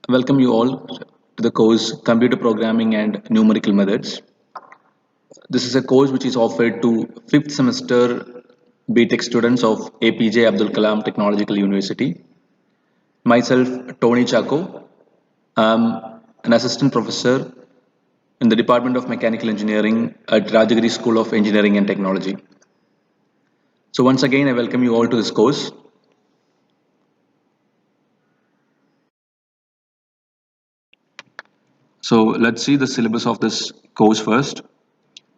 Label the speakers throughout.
Speaker 1: Welcome you all to the course Computer Programming and Numerical Methods. This is a course which is offered to 5th semester BTech students of APJ Abdul Kalam Technological University. Myself, Tony Chacko. I'm an assistant professor in the Department of Mechanical Engineering at Rajagiri School of Engineering and Technology. So once again, I welcome you all to this course. So let's see the syllabus of this course first.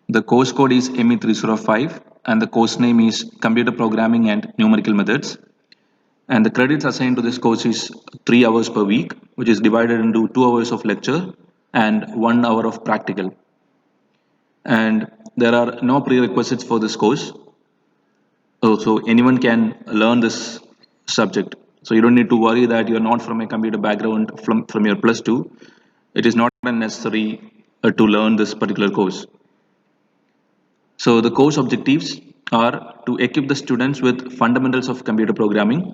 Speaker 1: The course code is ME305 and the course name is Computer Programming and Numerical Methods. And the credits assigned to this course is 3 hours per week, which is divided into 2 hours of lecture and 1 hour of practical. And there are no prerequisites for this course. So anyone can learn this subject. So you don't need to worry that you're not from a computer background from your plus two. It is not necessary to learn this particular course. So the course objectives are to equip the students with fundamentals of computer programming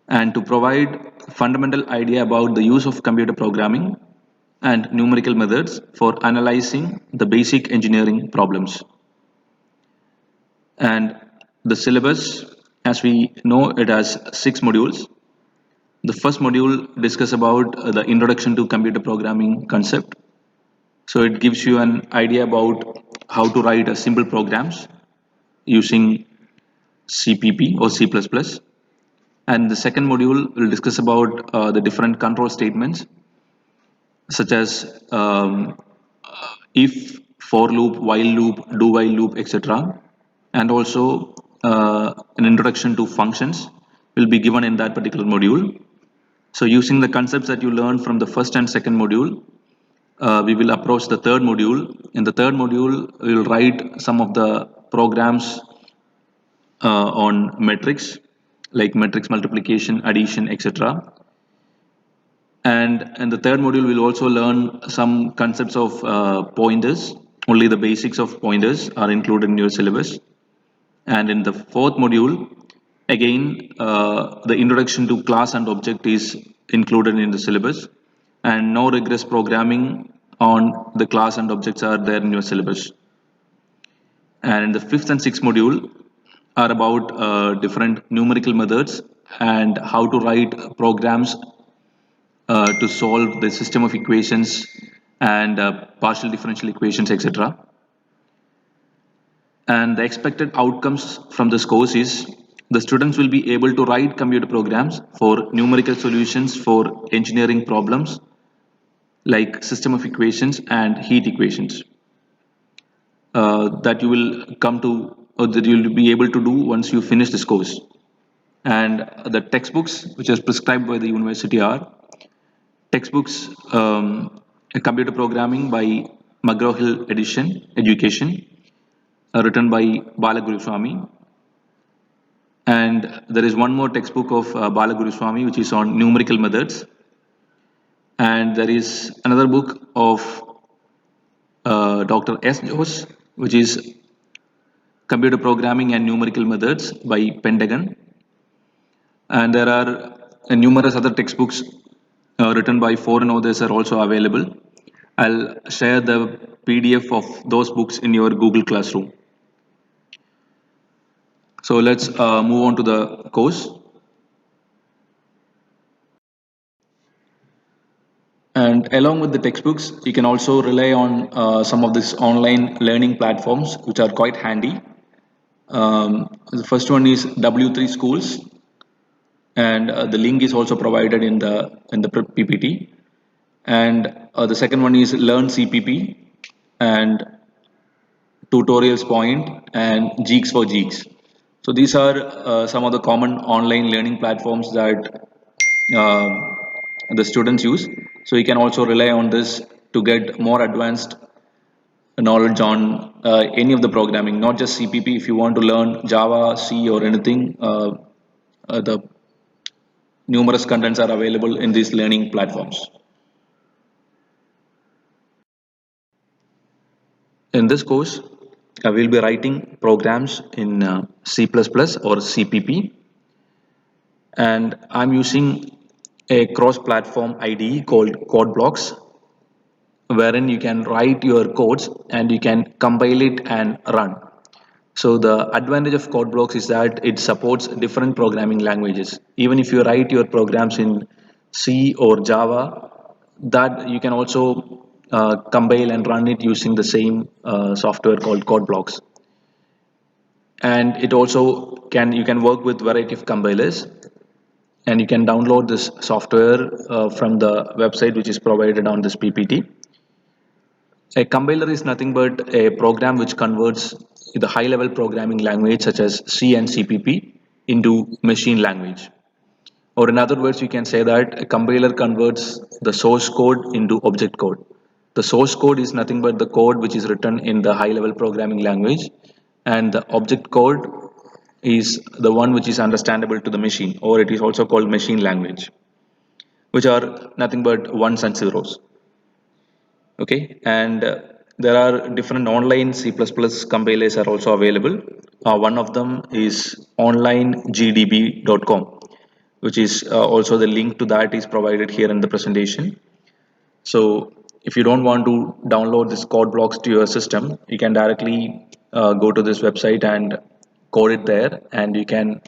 Speaker 1: and to provide fundamental idea about the use of computer programming and numerical methods for analyzing the basic engineering problems. And the syllabus, as we know, it has 6 modules. The first module discusses about the introduction to computer programming concept. So it gives you an idea about how to write a simple programs using CPP or C++. And the second module will discuss about the different control statements such as if, for loop, while loop, do while loop, etc. And also an introduction to functions will be given in that particular module. So using the concepts that you learned from the first and second module, we will approach the third module. In the third module, we will write some of the programs on metrics, like matrix multiplication, addition, etc. And in the third module, we'll also learn some concepts of pointers. Only the basics of pointers are included in your syllabus. And in the fourth module, again, the introduction to class and object is included in the syllabus. And no regress programming on the class and objects are there in your syllabus. And in the fifth and sixth module are about different numerical methods and how to write programs to solve the system of equations and partial differential equations, etc. And the expected outcomes from this course is the students will be able to write computer programs for numerical solutions for engineering problems like system of equations and heat equations that you will come to or that you will be able to do once you finish this course. And the textbooks which are prescribed by the university are textbooks, computer programming by McGraw-Hill edition, education, written by Balaguru Swami. And there is one more textbook of Balaguru Swami, which is on numerical methods. And there is another book of Dr. S. Jose, which is Computer Programming and Numerical Methods by Pentagon. And there are numerous other textbooks written by foreign authors are also available. I'll share the PDF of those books in your Google Classroom. So let's move on to the course. And along with the textbooks, you can also rely on some of these online learning platforms, which are quite handy. The first one is W3 Schools, and the link is also provided in the PPT. And the second one is Learn CPP and Tutorials Point and Geeks for Geeks. So these are some of the common online learning platforms that the students use. So you can also rely on this to get more advanced knowledge on any of the programming, not just CPP. If you want to learn Java, C, or anything, the numerous contents are available in these learning platforms. In this course, I will be writing programs in C++ or CPP, and I'm using a cross-platform IDE called code blocks, wherein you can write your codes and you can compile it and run. So the advantage of code blocks is that it supports different programming languages. Even if you write your programs in C or Java, that you can also compile and run it using the same software called code blocks. And it also you can work with variety of compilers, and you can download this software from the website which is provided on this PPT. A compiler is nothing but a program which converts the high level programming language such as C and CPP into machine language. Or in other words, you can say that a compiler converts the source code into object code. The source code is nothing but the code which is written in the high level programming language, and the object code is the one which is understandable to the machine, or it is also called machine language, which are nothing but ones and zeros. Okay, and there are different online C++ compilers are also available. One of them is onlinegdb.com, which is also the link to that is provided here in the presentation. So if you don't want to download this code blocks to your system, you can directly go to this website and code it there, and you can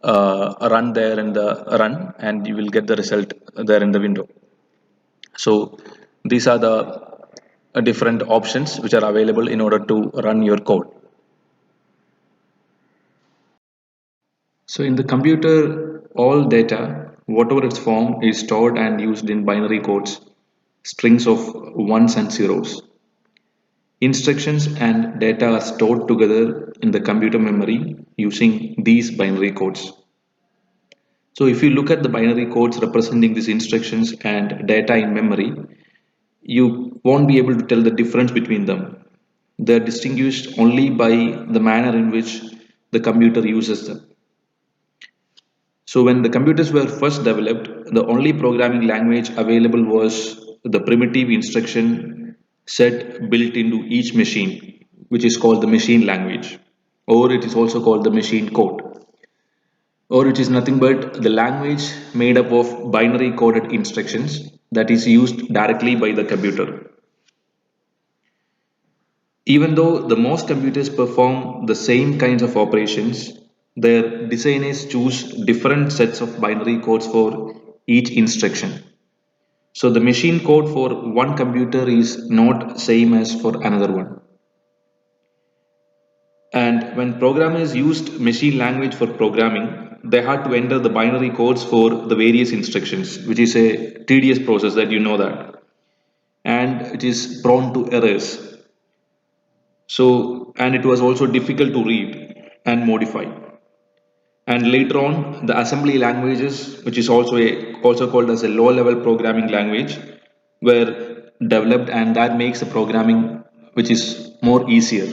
Speaker 1: run there in the run, and you will get the result there in the window. So these are the different options which are available in order to run your code. So in the computer, all data, whatever its form, is stored and used in binary codes, strings of ones and zeros. Instructions and data are stored together in the computer memory using these binary codes. So if you look at the binary codes representing these instructions and data in memory, you won't be able to tell the difference between them. They're distinguished only by the manner in which the computer uses them. So when the computers were first developed, the only programming language available was the primitive instruction set built into each machine, which is called the machine language, or it is also called the machine code, or it is nothing but the language made up of binary coded instructions that is used directly by the computer. Even though the most computers perform the same kinds of operations, their designers choose different sets of binary codes for each instruction. So the machine code for one computer is not same as for another one. And when programmers used machine language for programming, they had to enter the binary codes for the various instructions, which is a tedious process that you know that. And it is prone to errors. So, and it was also difficult to read and modify. And later on, the assembly languages, which is also called as a low-level programming language, were developed, and that makes the programming which is more easier.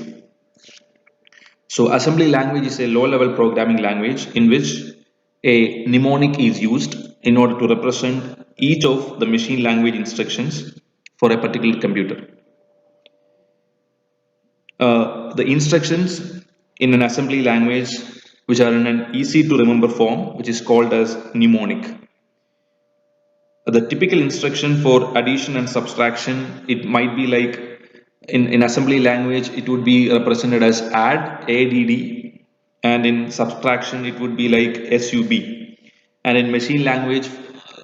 Speaker 1: So, assembly language is a low-level programming language in which a mnemonic is used in order to represent each of the machine language instructions for a particular computer. The instructions in an assembly language which are in an easy to remember form, which is called as mnemonic. The typical instruction for addition and subtraction, it might be like in assembly language, it would be represented as add, and in subtraction, it would be like sub. And in machine language,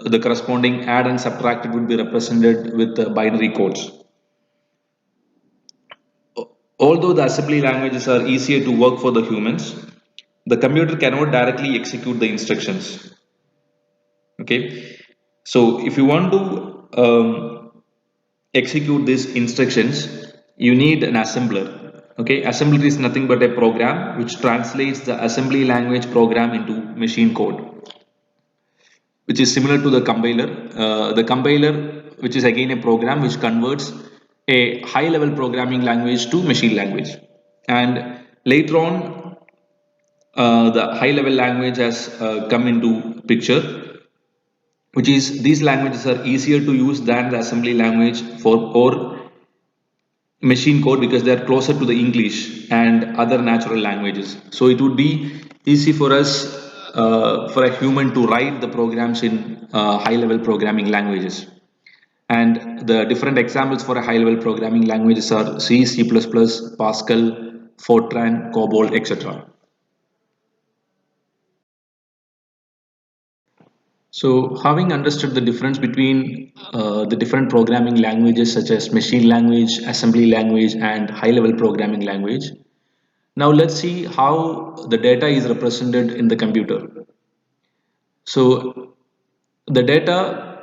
Speaker 1: the corresponding add and subtract, it would be represented with binary codes. Although the assembly languages are easier to work for the humans, the computer cannot directly execute the instructions. Okay, so if you want to execute these instructions, you need an assembler. Okay, assembler is nothing but a program which translates the assembly language program into machine code, which is similar to the compiler. The compiler, which is again a program which converts a high level programming language to machine language, and later on the high level language has come into picture, which is these languages are easier to use than the assembly language for or machine code because they are closer to the English and other natural languages. So it would be easy for us for a human to write the programs in high-level programming languages. And the different examples for a high-level programming languages are C, C++, Pascal, Fortran, COBOL, etc. So, having understood the difference between the different programming languages such as machine language, assembly language, and high-level programming language, now let's see how the data is represented in the computer. So, the data,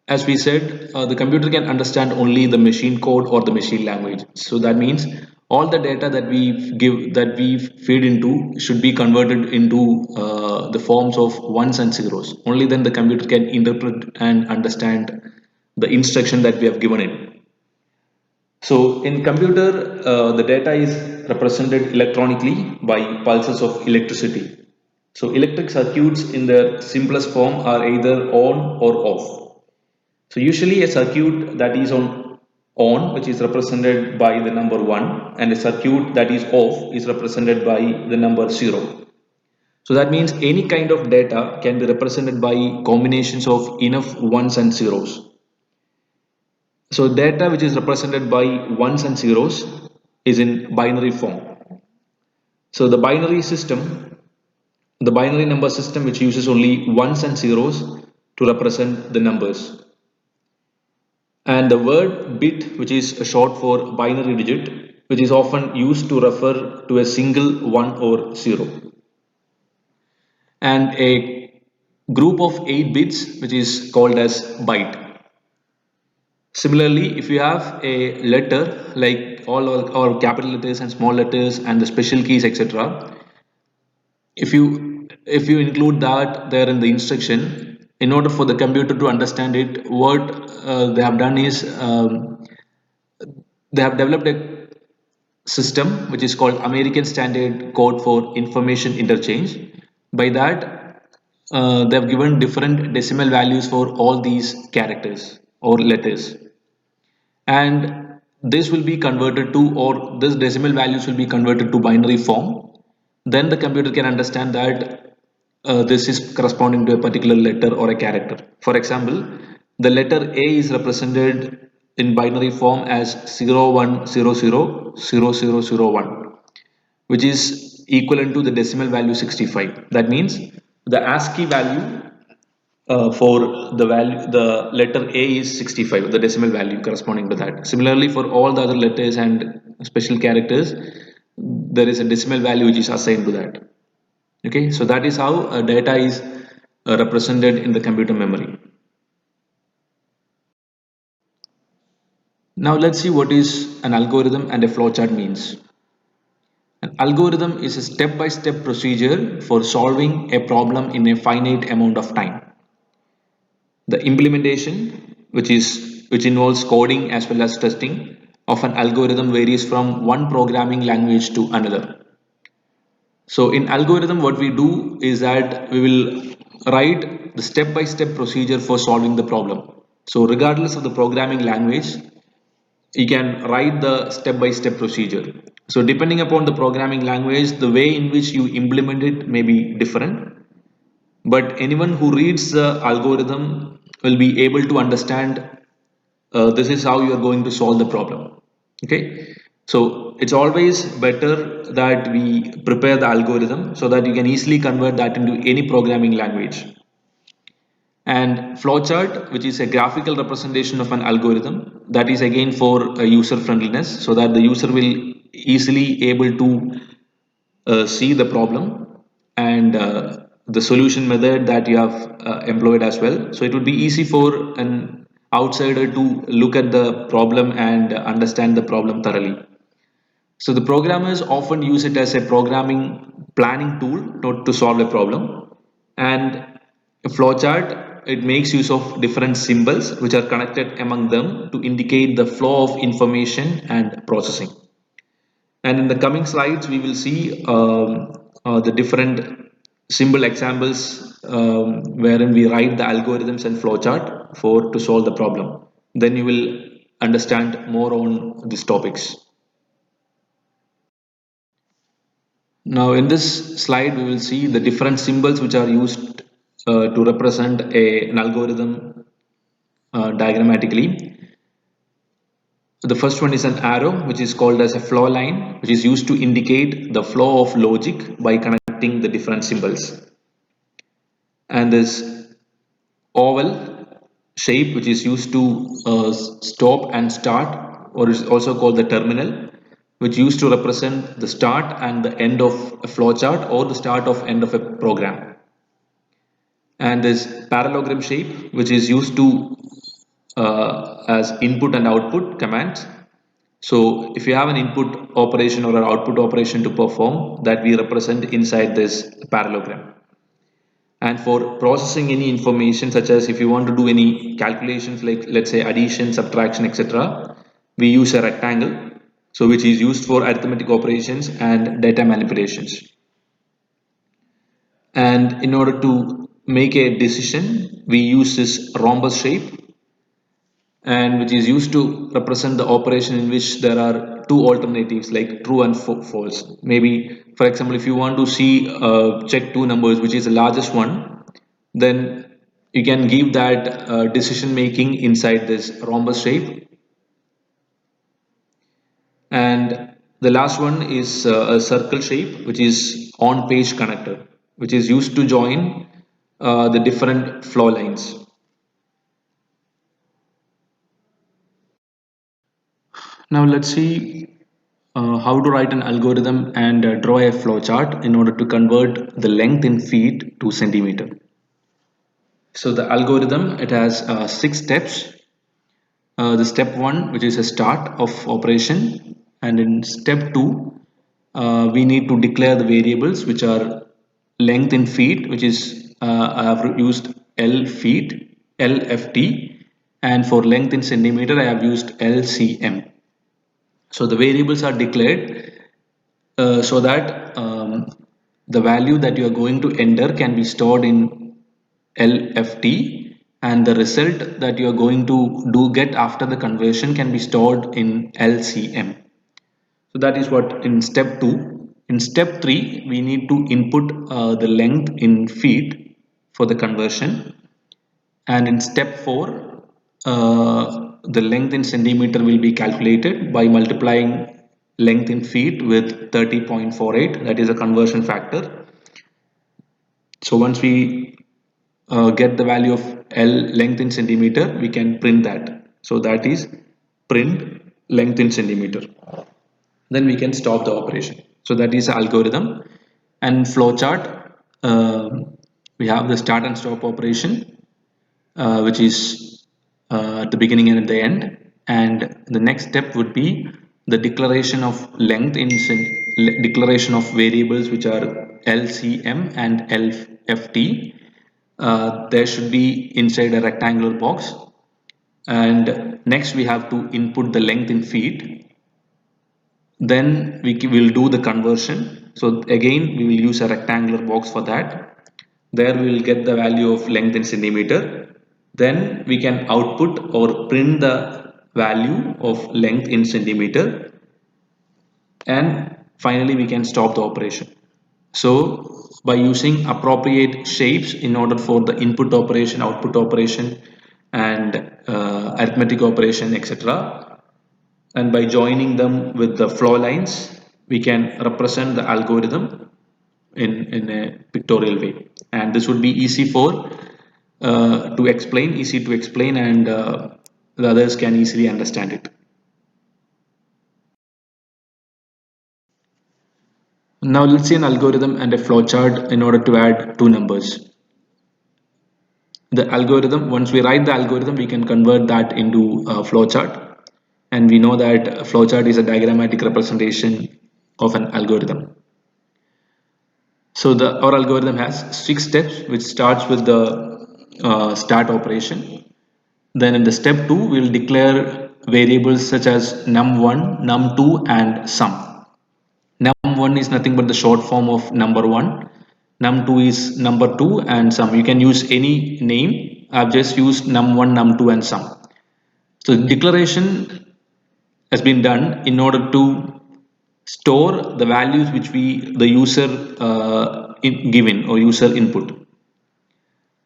Speaker 1: as we said, the computer can understand only the machine code or the machine language. So that means all the data that we feed into should be converted into the forms of ones and zeros. Only then the computer can interpret and understand the instruction that we have given it. So in computer, the data is represented electronically by pulses of electricity. So electric circuits in their simplest form are either on or off. So usually a circuit that is on, which is represented by the number 1, and a circuit that is off is represented by the number 0. So that means any kind of data can be represented by combinations of enough ones and zeros. So data which is represented by ones and zeros is in binary form. So the binary number system which uses only ones and zeros to represent the numbers. And the word bit, which is short for binary digit, which is often used to refer to a single 1 or 0. And a group of 8 bits, which is called as byte. Similarly, if you have a letter like all our capital letters and small letters and the special keys, etc., if you include that there in the instruction, in order for the computer to understand it, what they have done is they have developed a system which is called American Standard Code for Information Interchange. By that, they have given different decimal values for all these characters or letters, and this will be converted to, or this decimal values will be converted to binary form. Then the computer can understand that this is corresponding to a particular letter or a character. For example, the letter A is represented in binary form as 01000001, which is equivalent to the decimal value 65. That means the ASCII value for the letter A is 65, the decimal value corresponding to that. Similarly, for all the other letters and special characters, there is a decimal value which is assigned to that. Okay, so that is how data is represented in the computer memory. Now let's see what is an algorithm and a flowchart means. An algorithm is a step-by-step procedure for solving a problem in a finite amount of time. The implementation, which involves coding as well as testing of an algorithm, varies from one programming language to another. So in algorithm, what we do is that we will write the step-by-step procedure for solving the problem. So regardless of the programming language, you can write the step-by-step procedure. So depending upon the programming language, the way in which you implement it may be different. But anyone who reads the algorithm will be able to understand this is how you are going to solve the problem. Okay, so it's always better that we prepare the algorithm so that you can easily convert that into any programming language. And flowchart, which is a graphical representation of an algorithm, that is again for user friendliness, so that the user will easily able to see the problem and the solution method that you have employed as well. So it would be easy for an outsider to look at the problem and understand the problem thoroughly. So the programmers often use it as a programming planning tool not to solve a problem. And a flowchart, it makes use of different symbols which are connected among them to indicate the flow of information and processing. And in the coming slides, we will see the different symbol examples wherein we write the algorithms and flowchart for to solve the problem. Then you will understand more on these topics. Now in this slide we will see the different symbols which are used to represent an algorithm diagrammatically. The first one is an arrow which is called as a flow line, which is used to indicate the flow of logic by connecting the different symbols. And this oval shape which is used to stop and start, or is also called the terminal, which used to represent the start and the end of a flowchart or the start of end of a program. And this parallelogram shape which is used to as input and output commands. So if you have an input operation or an output operation to perform, that we represent inside this parallelogram. And for processing any information, such as if you want to do any calculations like let's say addition, subtraction, etc., we use a rectangle, so which is used for arithmetic operations and data manipulations. And in order to make a decision, we use this rhombus shape, and which is used to represent the operation in which there are two alternatives like true and false. Maybe for example, if you want to see check two numbers which is the largest one, then you can give that decision making inside this rhombus shape. And the last one is a circle shape which is on page connector, which is used to join the different flow lines. Now let's see how to write an algorithm and draw a flowchart in order to convert the length in feet to centimeter. So the algorithm, it has 6 steps. The step 1, which is a start of operation, and in step 2 we need to declare the variables which are length in feet, which is I have used L feet, LFT, and for length in centimeter I have used LCM. So the variables are declared so that the value that you are going to enter can be stored in LFT, and the result that you are going to get after the conversion can be stored in LCM. So that is what in step 2. In step 3, we need to input the length in feet for the conversion, and in step 4 the length in centimeter will be calculated by multiplying length in feet with 30.48, that is a conversion factor. So once we get the value of L length in centimeter, we can print that. So that is print length in centimeter. Then we can stop the operation. So that is the algorithm. And flowchart, we have the start and stop operation, which is at the beginning and at the end. And the next step would be the declaration of length in declaration of variables which are LCM and LFT. There should be inside a rectangular box, and next we have to input the length in feet. Then we will do the conversion. So again we will use a rectangular box for that. There we will get the value of length in centimeter. Then we can output or print the value of length in centimeter, and finally we can stop the operation. So by using appropriate shapes in order for the input operation, output operation, and arithmetic operation, etc., and by joining them with the flow lines, we can represent the algorithm in a pictorial way. And this would be easy for easy to explain, and the others can easily understand it. Now let's see an algorithm and a flowchart in order to add two numbers. The algorithm, once we write the algorithm, we can convert that into a flowchart, and we know that a flowchart is a diagrammatic representation of an algorithm. So our algorithm has 6 steps, which starts with the start operation. Then in the step 2, we will declare variables such as num1, num2, and sum. Num1 is nothing but the short form of number 1. Num2 is number 2, and sum. You can use any name. I've just used num1, num2, and sum. So the declaration has been done in order to store the values which the user given or user input.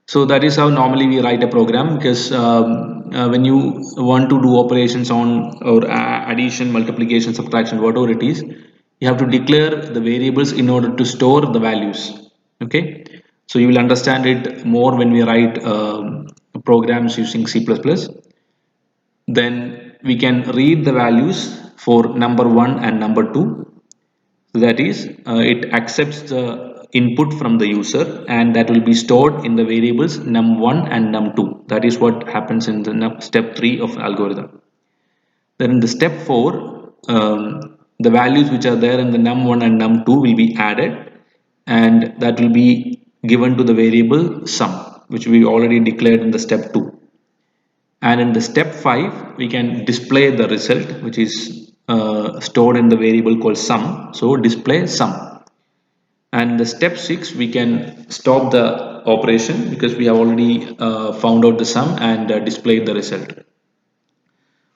Speaker 1: So that is how normally we write a program, because when you want to do operations on or addition, multiplication, subtraction, whatever it is, you have to declare the variables in order to store the values. Okay, so you will understand it more when we write programs using C++. Then we can read the values for number 1 and number 2. So that is, it accepts the input from the user, and that will be stored in the variables num1 and num2. That is what happens in the step 3 of algorithm. Then in the step 4, the values which are there in the num1 and num2 will be added, and that will be given to the variable sum, which we already declared in the step 2. And in the step 5, we can display the result, which is stored in the variable called sum. So display sum. And the step 6, we can stop the operation, because we have already found out the sum and displayed the result.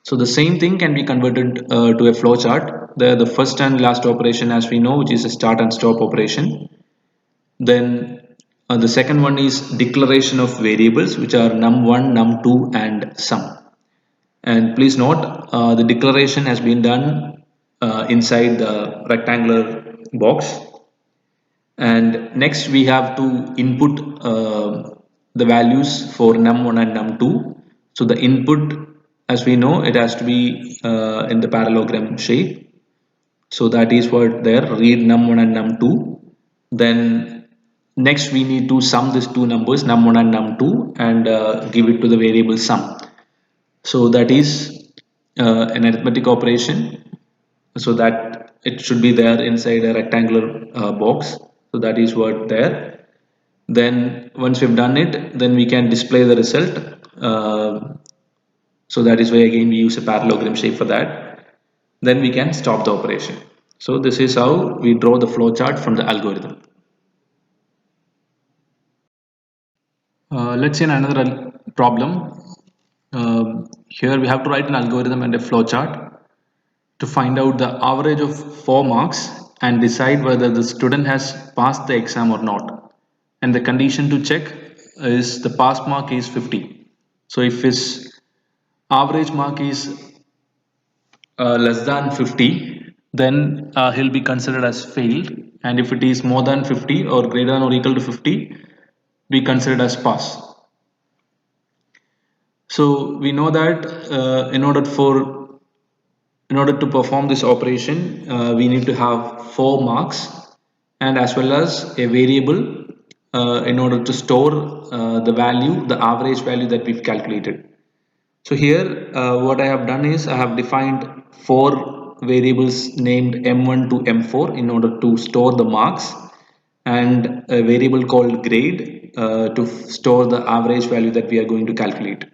Speaker 1: So the same thing can be converted to a flowchart. The first and last operation, as we know, which is a start and stop operation. Then the second one is declaration of variables, which are num1, num2 and sum. And please note, the declaration has been done inside the rectangular box. And next we have to input the values for num1 and num2. So the input, as we know, it has to be in the parallelogram shape. So that is what there, read num1 and num2. Then next we need to sum these two numbers, num1 and num2, and give it to the variable sum. So that is an arithmetic operation, so that it should be there inside a rectangular box. So that is what there. Then once we've done it, then we can display the result. So that is why again we use a parallelogram shape for that. Then we can stop the operation. So this is how we draw the flowchart from the algorithm. Let's see another problem. Here we have to write an algorithm and a flowchart to find out the average of 4 marks and decide whether the student has passed the exam or not. And the condition to check is the pass mark is 50. So if his average mark is less than 50, then he'll be considered as failed. And if it is more than 50 or greater than or equal to 50, be considered as pass. So we know that in order to perform this operation, we need to have 4 marks and as well as a variable in order to store the value, the average value that we've calculated. So here what I have done is I have defined 4 variables named M1 to M4 in order to store the marks, and a variable called grade to store the average value that we are going to calculate.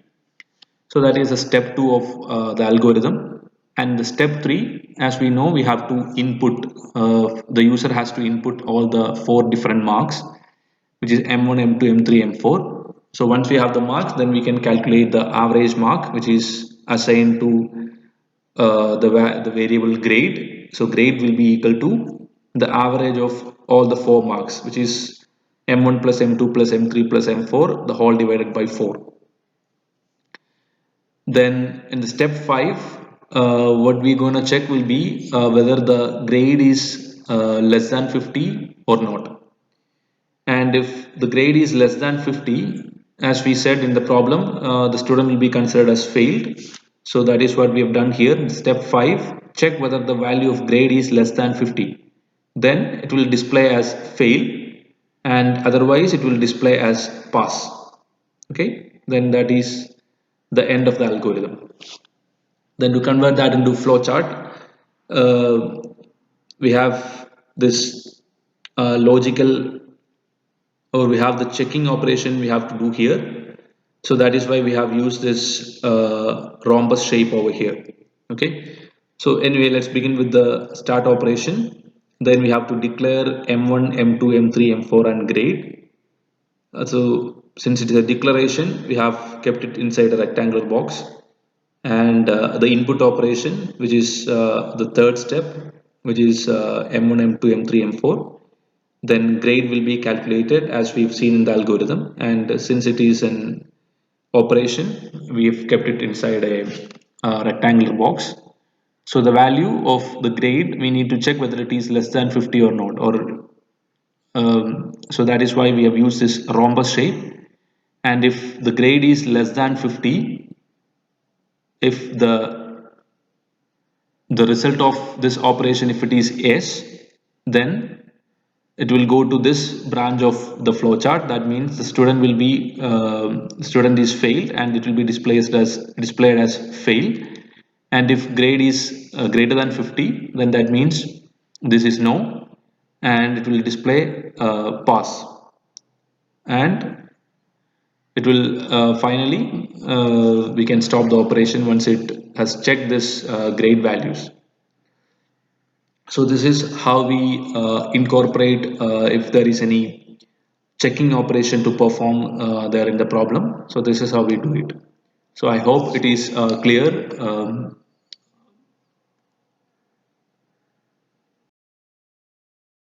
Speaker 1: So that is a step 2 of the algorithm. And the step 3, as we know, we have to input, the user has to input all the 4 different marks, which is M1, M2, M3, M4. So once we have the marks, then we can calculate the average mark, which is assigned to the variable grade. So grade will be equal to the average of all the 4 marks, which is M1 plus M2 plus M3 plus M4, the whole divided by 4. Then in the step 5, what we're going to check will be whether the grade is less than 50 or not. And if the grade is less than 50, as we said in the problem, the student will be considered as failed. So that is what we have done here. In step 5, check whether the value of grade is less than 50. Then it will display as fail, and otherwise it will display as pass. Okay, then that is the end of the algorithm. Then to convert that into flowchart, we have this logical, or we have the checking operation we have to do here. So that is why we have used this rhombus shape over here. Okay. So anyway, let's begin with the start operation. Then we have to declare M1, M2, M3, M4 and grade. So since it is a declaration, we have kept it inside a rectangular box. And the input operation, which is the third step, which is M1, M2, M3, M4. Then grade will be calculated as we've seen in the algorithm, and since it is an operation, we've kept it inside a rectangular box. So the value of the grade, we need to check whether it is less than 50 or not, or so that is why we have used this rhombus shape. And if the grade is less than 50, if the result of this operation, if it is S, then it will go to this branch of the flowchart. That means the student will be student is failed, and it will be displayed as failed. And if grade is greater than 50, then that means this is no, and it will display pass. And it will finally we can stop the operation once it has checked this grade values. So this is how we incorporate if there is any checking operation to perform there in the problem. So this is how we do it. So I hope it is clear.